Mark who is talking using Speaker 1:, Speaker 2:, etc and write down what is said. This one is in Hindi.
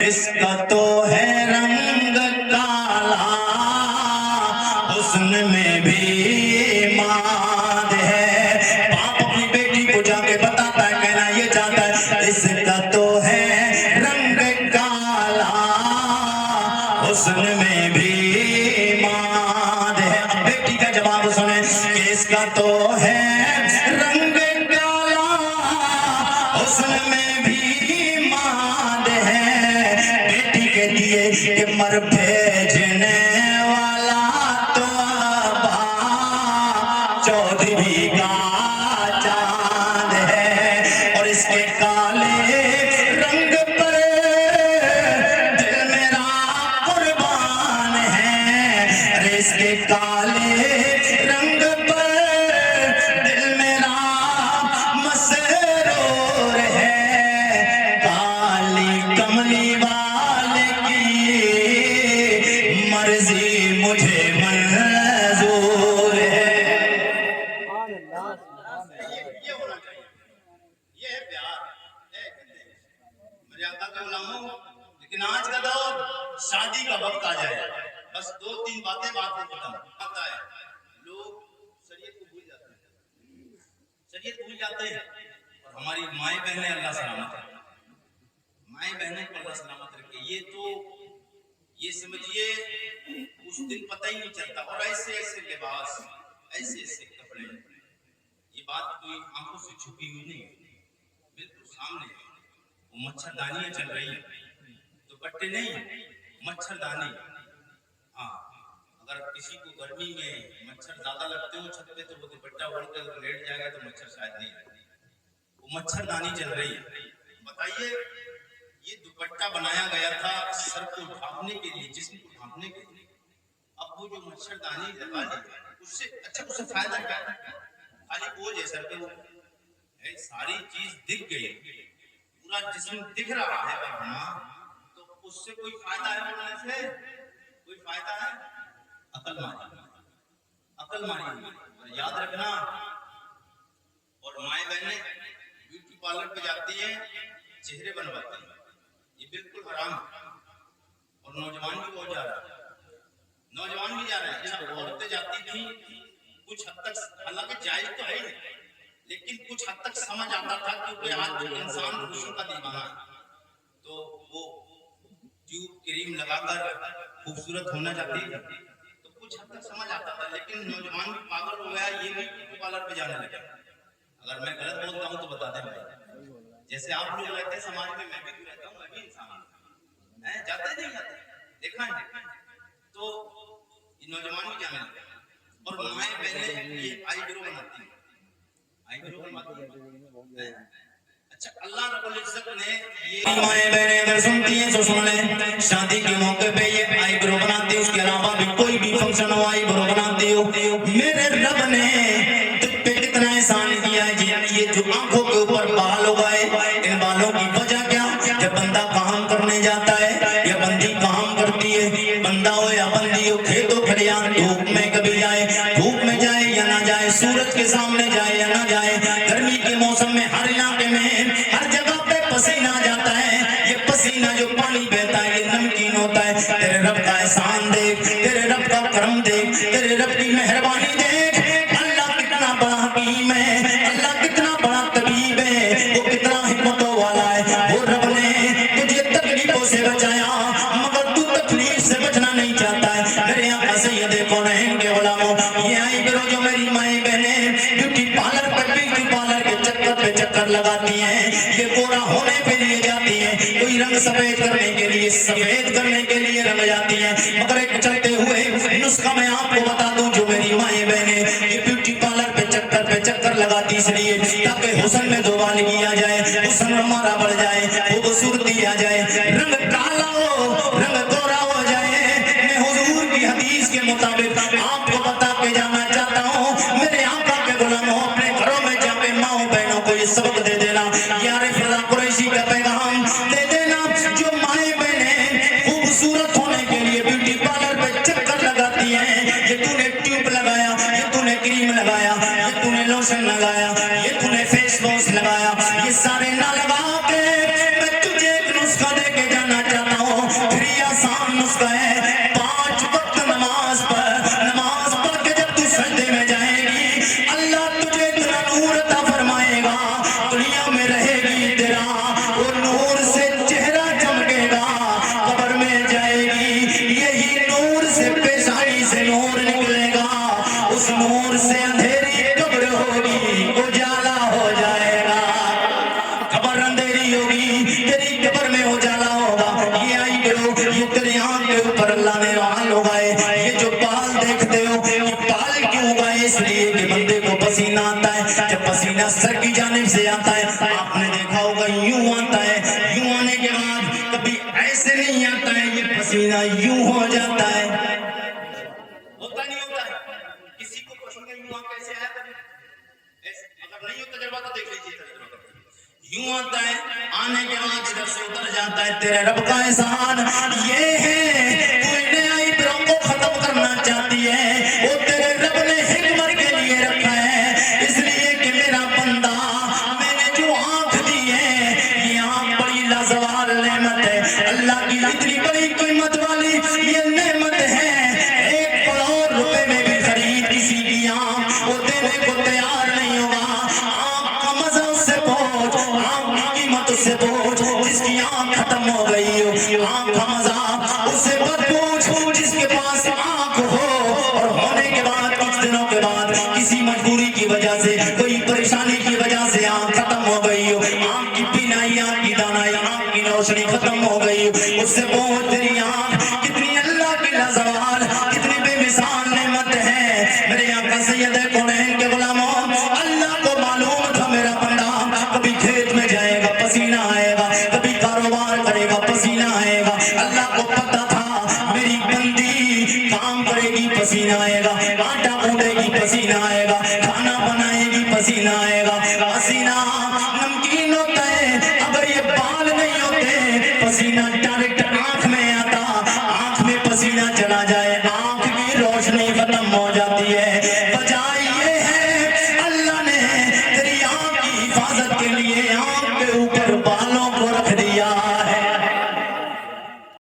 Speaker 1: इसका तो है रंग काला, हुस्न में भी माद है। बाप अपनी बेटी को जाके बताता है, कहना ये चाहता है, इसका तो है रंग काला, हुस्न में भी माद है। अब बेटी का जवाब सुने कि इसका तो है रंग काला, हुस्न में भी माद है। बेटी के लिए कि मर भेजने वाला तो अब्बा चौधरी का चांद है। और इसके काले रंग पर दिल मेरा कुर्बान है। अरे इसके काले रंग पर दिल मेरा मसरूर है। काली कमली वाले की मर्जी मुझे मंजूर है। ये होना चाहिए, ये है प्यार, मर्यादा के गुलामों। लेकिन आज का दौर शादी का वक्त आ जाए, बस 2-3 बातें बात में खत्म आता है। लोग शरीयत को भूल जाते हैं, शरीयत भूल जाते हैं। और हमारी माए बहनें अल्लाह सलामत रखे, माए बहनों को अल्लाह सलामत रखे। ये तो ये समझिए उस दिन पता ही नहीं चलता। और ऐसे ऐसे लिबास, ऐसे ऐसे कपड़े, ये बात कोई आंखों से छुपी हुई नहीं, बिल्कुल सामने है। वो मच्छरदानियां चल रही है, दुपट्टे नहीं, मच्छरदानी। हाँ, अगर किसी को गर्मी में मच्छर ज्यादा लगते हो छत पे, तो वो दुपट्टा ओढ़ के अगर लेट जाएगा तो मच्छर शायद नहीं लगेगी। वो मच्छरदानी चल रही है। बताइए, ये दुपट्टा बनाया गया था सर को ढांकने के लिए, जिस्म को ढांकने के लिए। अब वो जो मच्छरदानी लगा ली, उससे अच्छा उससे फायदा क्या? खाली बोझ है सर पे, वो सारी चीज दिख गई, पूरा जिस्म दिख रहा है। तो उससे कोई फायदा है बोलने से? कोई फायदा है? अकल मारी, अकल मारी। याद रखना। और माए बहने ब्यूटी पार्लर पे जाती है, चेहरे बनवाती है, ये बिल्कुल हराम है। और नौजवान भी बहुत जा रहा है, नौजवान भी जा रहे हैं। अच्छा, औरतें जाती थी कुछ हद तक, हालांकि जायज तो है ही, लेकिन कुछ हद तक समझ आता था क्योंकि आज इंसान खुशियों का दीवाना है, तो वो ट्यूब क्रीम लगाकर खूबसूरत होना चाहती है, तो कुछ हद तक समझ आता था। लेकिन नौजवान भी पागल हो गया, ये भी ब्यूटी पार्लर पे जाने लगा। अगर मैं गलत बोलता हूँ तो बता दें भाई। जैसे आप लोग रहते हैं समाज में, मैं भी रहता हूँ, मैं भी इंसान हूँ। जाते नहीं जाते, देखा है। तो ये नौजवान भी जाने लगे। और माए बहनें ये आईब्रो बनाती हैं, आईब्रो बनवाती हैं। अच्छा, अल्लाह रब्बुल इज्जत ने ये माए बहनें अगर सुनती हैं तो सुन लें, शादी के मौके पे ये आईब्रो बनाती है, उसके अलावा भी कोई भी फंक्शन हो आईब्रो बनाती हो। मेरे रब ने तुम पे कितना एहसान किया है। ये जो आंखों के ऊपर बाल उगाए, इन बालों की वजह क्या? जब बंदा काम करने जाता है या बंदी काम करती है, बंदा हो या बंदी हो, खेतों खलियान, धूप में कभी जाए, धूप में जाए या ना जाए, सूरज के सामने जाए या ना जाए, गर्मी के मौसम में हर इलाके में हर जगह पे पसीना जाता है। ये पसीना जो पानी बहता है ये नमकीन होता है। तेरे रब का एहसान देख, तेरे रब का करम देख, तेरे रब की मेहरबानी देख। अल्लाह कितना बड़ा हकीम है, अल्लाह कितना बड़ा तबीब है, वो कितना हिम्मतों वाला है। वो रब ने तुझे तकलीफों से बचाया, मगर तू तकलीफ से बचना नहीं चाहता है। मेरे आका सैयदे कौनैन के गुलामों, ये आईब्रो जो मेरी माए बहनें ब्यूटी पार्लर पर, ब्यूटी पार्लर के चक्कर पे चक्कर लगाती हैं, ये गोरा होने के लिए जाती हैं, कोई रंग सफेद करने के लिए, सफेद करने के लिए रंग जाती हैं। मगर एक चलते हुए नुस्खा मैं आपको बता दूं, जो मेरी माए बहनें ये ब्यूटी पार्लर पे चक्कर लगाती इसलिए ताकि हुस्न में दोबालगी आ जाए, हुस्न हमारा बढ़ जाए, खूबसूरती आ जाए, रंग काला हो, रंग गोरा हो जाए। मैं हुजूर की हदीस के मुताबिक आपको बता के जाना चाहता हूँ, मेरे आका के गुलामों, अपने घरों में जाके माओ बहनों को ये सबक दे देना, यार फला कुरैशी का पैगाम दे देना। जो माए बहनें खूबसूरत होने के लिए ब्यूटी पार्लर पे चक्कर लगाती हैं, ये तूने ट्यूब लगाया, ये तूने क्रीम लगाया, ये तूने लोशन लगाया, ये तूने फेस वॉश लगाया, ये सारे ना लगा के मैं तुझे एक नुस्खा दे के जाना चाहता ऐसे नहीं आता है, ये पसीना यूं हो जाता है। होता नहीं होता है? किसी को पसीना यूं कैसे आया कभी? अगर नहीं होता तजुर्बा तो देख लीजिए, यूं आता है, आने के बाद इधर से उतर जाता है। तेरे रब का एहसान ये है, तू इन्हें आइब्रों को खत्म करना चाहती है, वो तेरे रब ने हिकमत के लिए रखा है, इसलिए कि मेरा बंदा, मैंने जो आंख दी है, ये आंख बड़ी लाजवाब नेमत है, अल्लाह की इतनी बड़ी कीमत वाली ये नेमत है, 1 करोड़ रुपए में भी खरीद किसी की आंख वो देने को तैयार नहीं होगा। आंख का मजा उससे पूछ, आंख की कीमत उससे पूछ, जिसकी आंख खत्म हो गई हो, आंख का मजा उससे मत पूछ, जिसके पास आंख हो और होने के बाद कुछ दिनों के बाद किसी मजबूरी की वजह से, कोई परेशानी की वजह से आंख खत्म हो गई हो, आंख की बीनाई, आंख की दानाई, आंख की रोशनी खत्म हो गई हो, उससे बहुत तेरी आंख कितनी अल्लाह की लाजवाब, कितनी बेमिसाल नेमत है। मेरे आका सैयद कौनैन के गुलामों, अल्लाह को मालूम था मेरा बंदा कभी खेत में जाएगा पसीना आएगा, कभी कारोबार करेगा पसीना आएगा, अल्लाह को पता था मेरी बंदी काम करेगी पसीना आएगा, आटा गूंदेगी पसीना आएगा, खाना बनाएगी पसीना आएगा। पसीना नमकीन होता है, अगर ये बाल नहीं होते पसीना डायरेक्ट आंख में आता, आंख में पसीना चला जाए